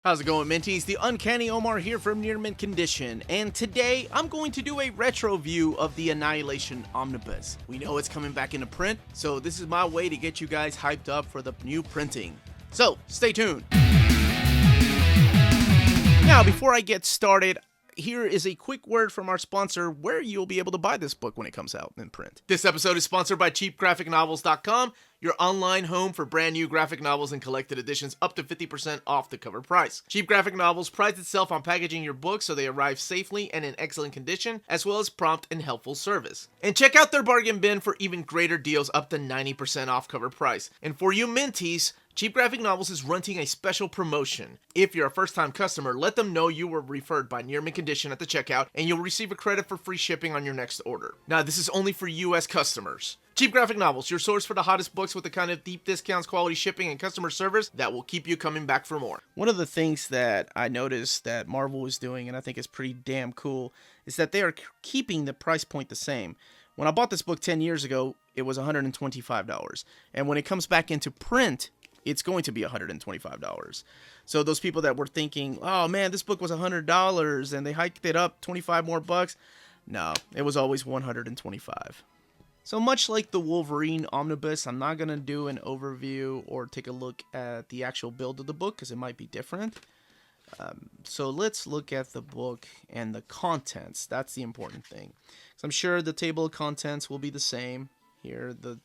How's it going, Minties? The Uncanny Omar here from Near Mint Condition, and today I'm going to do a retro view of the Annihilation Omnibus. We know it's coming back into print, so this is my way to get you guys hyped up for the new printing. So, stay tuned. Now, before I get started, here is a quick word from our sponsor where you'll be able to buy this book when it comes out in print. This episode is sponsored by cheapgraphicnovels.com, your online home for brand new graphic novels and collected editions up to 50% off the cover price. Cheap Graphic Novels prides itself on packaging your books so they arrive safely and in excellent condition, as well as prompt and helpful service. And check out their bargain bin for even greater deals up to 90% off cover price. And for you Minties, Cheap Graphic Novels is running a special promotion. If you're a first-time customer, let them know you were referred by Near Mint Condition at the checkout, and you'll receive a credit for free shipping on your next order. Now, this is only for U.S. customers. Cheap Graphic Novels, your source for the hottest books with the kind of deep discounts, quality shipping, and customer service that will keep you coming back for more. One of the things that I noticed that Marvel is doing, and I think is pretty damn cool, is that they are keeping the price point the same. When I bought this book 10 years ago, it was $125. And when it comes back into print, it's going to be $125. So those people that were thinking, oh man, this book was $100 and they hiked it up 25 more bucks. No, it was always $125. So much like the Wolverine Omnibus, I'm not going to do an overview or take a look at the actual build of the book because it might be different. So let's look at the book and the contents. That's the important thing. So I'm sure the table of contents will be the same. Here, the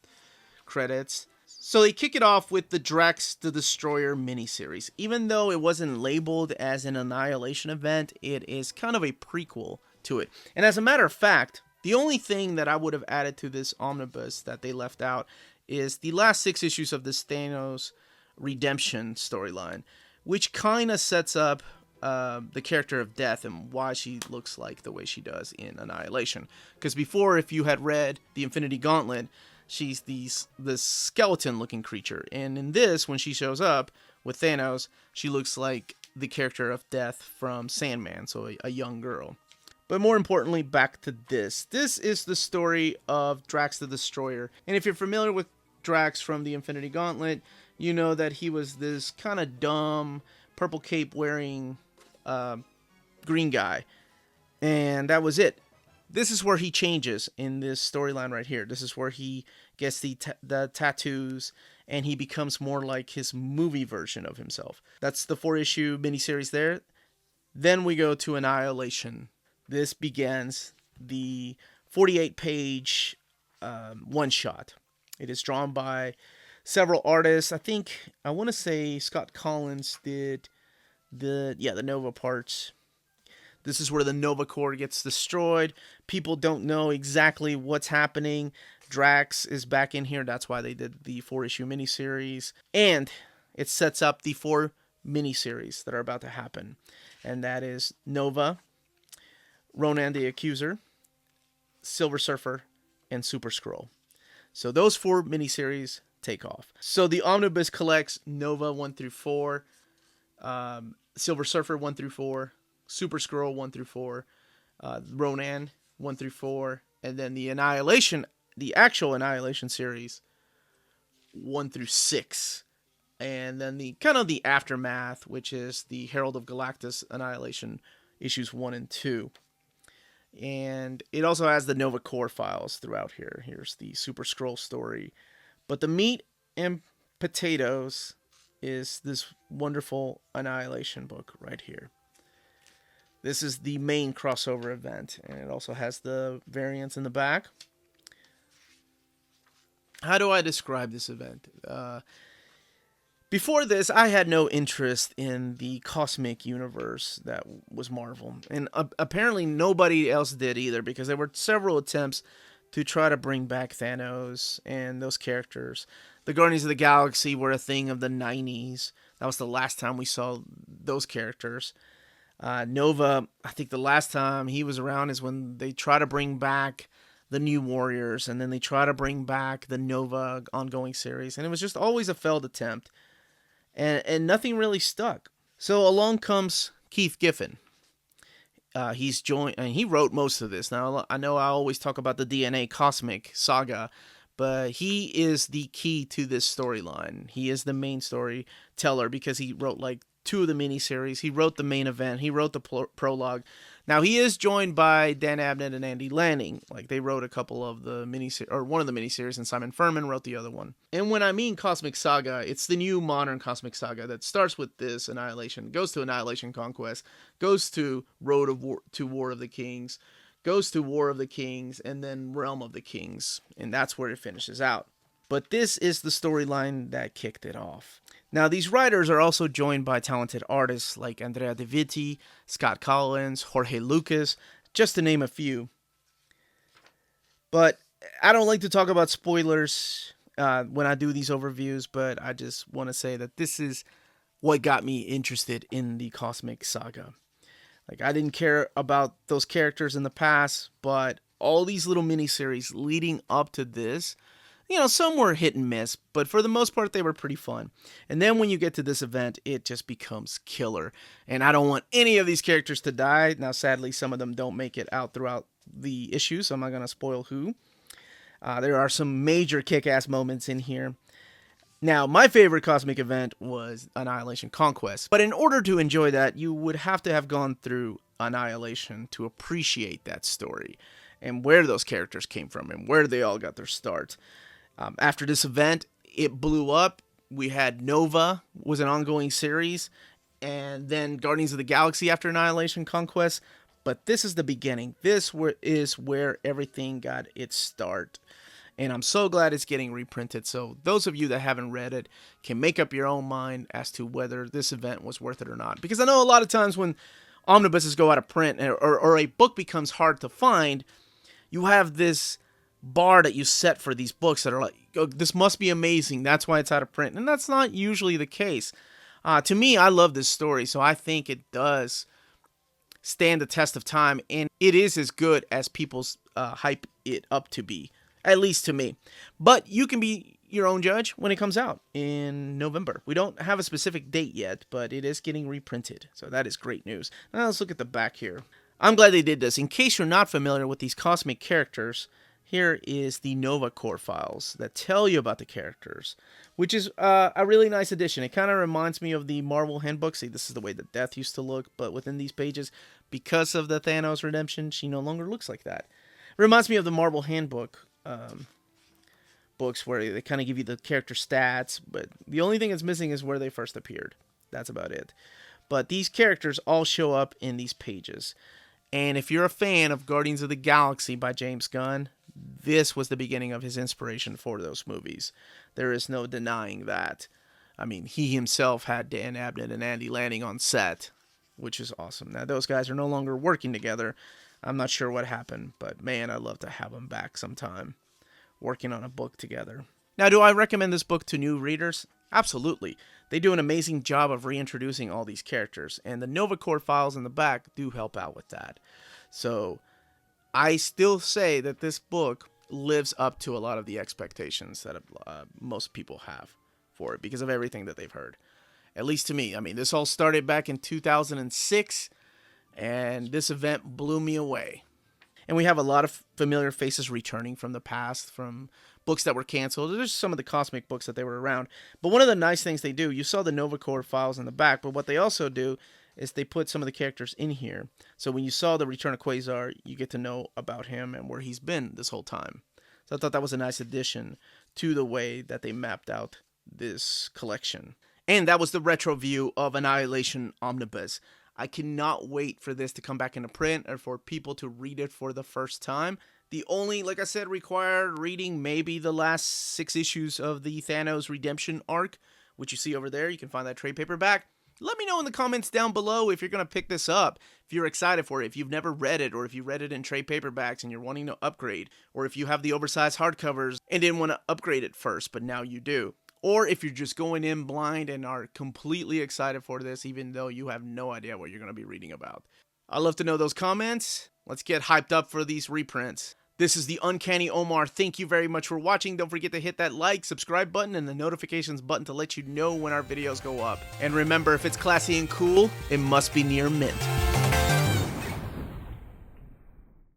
credits. So they kick it off with the Drax the Destroyer miniseries. Even though it wasn't labeled as an Annihilation event, it is kind of a prequel to it. And as a matter of fact, the only thing that I would have added to this omnibus that they left out is the last 6 issues of this Thanos redemption storyline, which kind of sets up the character of Death and why she looks like the way she does in Annihilation. Because before, if you had read the Infinity Gauntlet, she's this skeleton-looking creature. And in this, when she shows up with Thanos, she looks like the character of Death from Sandman, so a young girl. But more importantly, back to this. This is the story of Drax the Destroyer. And if you're familiar with Drax from the Infinity Gauntlet, you know that he was this kind of dumb, purple cape wearing green guy. And that was it. This is where he changes in this storyline right here. This is where he gets the tattoos and he becomes more like his movie version of himself. That's the 4-issue miniseries there. Then we go to Annihilation. This begins the 48-page one-shot. It is drawn by several artists. I want to say Scott Collins did the Nova parts. This is where the Nova Corps gets destroyed. People don't know exactly what's happening. Drax is back in here. That's why they did the 4-issue miniseries. And it sets up the 4 miniseries that are about to happen. And that is Nova, Ronan the Accuser, Silver Surfer, and Super Skrull. So those 4 miniseries take off. So the Omnibus collects Nova 1 through 4, Silver Surfer 1 through 4, Super Skrull 1 through 4, Ronan 1 through 4, and then the actual Annihilation series 1 through 6. And then the kind of the aftermath, which is the Herald of Galactus Annihilation issues 1 and 2. And it also has the Nova Corps files throughout here. Here's the Super Skrull story. But the meat and potatoes is this wonderful Annihilation book right here. This is the main crossover event, and it also has the variants in the back. How do I describe this event? Before this, I had no interest in the cosmic universe that was Marvel. And apparently nobody else did either, because there were several attempts to try to bring back Thanos and those characters. The Guardians of the Galaxy were a thing of the 90s. That was the last time we saw those characters. Nova, I think the last time he was around is when they try to bring back the New Warriors, and then they try to bring back the Nova ongoing series. And it was just always a failed attempt. And nothing really stuck. So along comes Keith Giffen. He's joined, and he wrote most of this. Now, I know I always talk about the DNA Cosmic Saga, but he is the key to this storyline. He is the main storyteller because he wrote like 2 of the miniseries. He wrote the main event. He wrote the prologue. Now, he is joined by Dan Abnett and Andy Lanning. Like, they wrote a couple of the miniseries, or one of the miniseries, and Simon Furman wrote the other one. And when I mean Cosmic Saga, it's the new modern Cosmic Saga that starts with this Annihilation, goes to Annihilation Conquest, goes to Road of War, to War of the Kings, goes to War of the Kings, and then Realm of the Kings. And that's where it finishes out. But this is the storyline that kicked it off. Now, these writers are also joined by talented artists like Andrea De Vitti, Scott Collins, Jorge Lucas, just to name a few. But I don't like to talk about spoilers when I do these overviews, but I just want to say that this is what got me interested in the Cosmic Saga. Like, I didn't care about those characters in the past, but all these little miniseries leading up to this, you know, some were hit and miss, but for the most part, they were pretty fun. And then when you get to this event, it just becomes killer. And I don't want any of these characters to die. Now, sadly, some of them don't make it out throughout the issue, so I'm not going to spoil who. There are some major kick-ass moments in here. Now, my favorite cosmic event was Annihilation Conquest. But in order to enjoy that, you would have to have gone through Annihilation to appreciate that story and where those characters came from and where they all got their start. After this event, it blew up. We had Nova, was an ongoing series, and then Guardians of the Galaxy after Annihilation Conquest. But this is the beginning. This is where everything got its start. And I'm so glad it's getting reprinted. So those of you that haven't read it can make up your own mind as to whether this event was worth it or not. Because I know a lot of times when omnibuses go out of print or a book becomes hard to find, you have this bar that you set for these books that are like, oh, this must be amazing, that's why it's out of print. And that's not usually the case. To me, I love this story, so I think it does stand the test of time, and it is as good as people's hype it up to be, at least to me. But you can be your own judge when it comes out in November. We don't have a specific date yet, but it is getting reprinted, so that is great news. Now let's look at the back here. I'm glad they did this. In case you're not familiar with these cosmic characters, here is the Nova Corps files that tell you about the characters, which is a really nice addition. It kind of reminds me of the Marvel handbook. See, this is the way that Death used to look, but within these pages, because of the Thanos redemption, she no longer looks like that. It reminds me of the Marvel handbook books where they kind of give you the character stats, but the only thing that's missing is where they first appeared. That's about it. But these characters all show up in these pages. And if you're a fan of Guardians of the Galaxy by James Gunn, this was the beginning of his inspiration for those movies. There is no denying that. I mean, he himself had Dan Abnett and Andy Lanning on set, which is awesome. Now, those guys are no longer working together. I'm not sure what happened, but man, I'd love to have them back sometime, working on a book together. Now, do I recommend this book to new readers? Absolutely. They do an amazing job of reintroducing all these characters, and the Nova Corps files in the back do help out with that. So, I still say that this book lives up to a lot of the expectations that most people have for it because of everything that they've heard. At least to me. I mean, this all started back in 2006, and this event blew me away. And we have a lot of familiar faces returning from the past, from books that were canceled. There's some of the cosmic books that they were around. But one of the nice things they do, you saw the Nova Corps files in the back, but what they also do is they put some of the characters in here. So when you saw the Return of Quasar, you get to know about him and where he's been this whole time. So I thought that was a nice addition to the way that they mapped out this collection. And that was the Retroview of Annihilation Omnibus. I cannot wait for this to come back into print or for people to read it for the first time. The only, like I said, required reading maybe the last 6 issues of the Thanos Redemption arc, which you see over there. You can find that trade paperback. Let me know in the comments down below if you're going to pick this up, if you're excited for it, if you've never read it, or if you read it in trade paperbacks and you're wanting to upgrade, or if you have the oversized hardcovers and didn't want to upgrade it first, but now you do. Or if you're just going in blind and are completely excited for this, even though you have no idea what you're going to be reading about. I'd love to know those comments. Let's get hyped up for these reprints. This is the Uncanny Omar. Thank you very much for watching. Don't forget to hit that like, subscribe button, and the notifications button to let you know when our videos go up. And remember, if it's classy and cool, it must be near mint.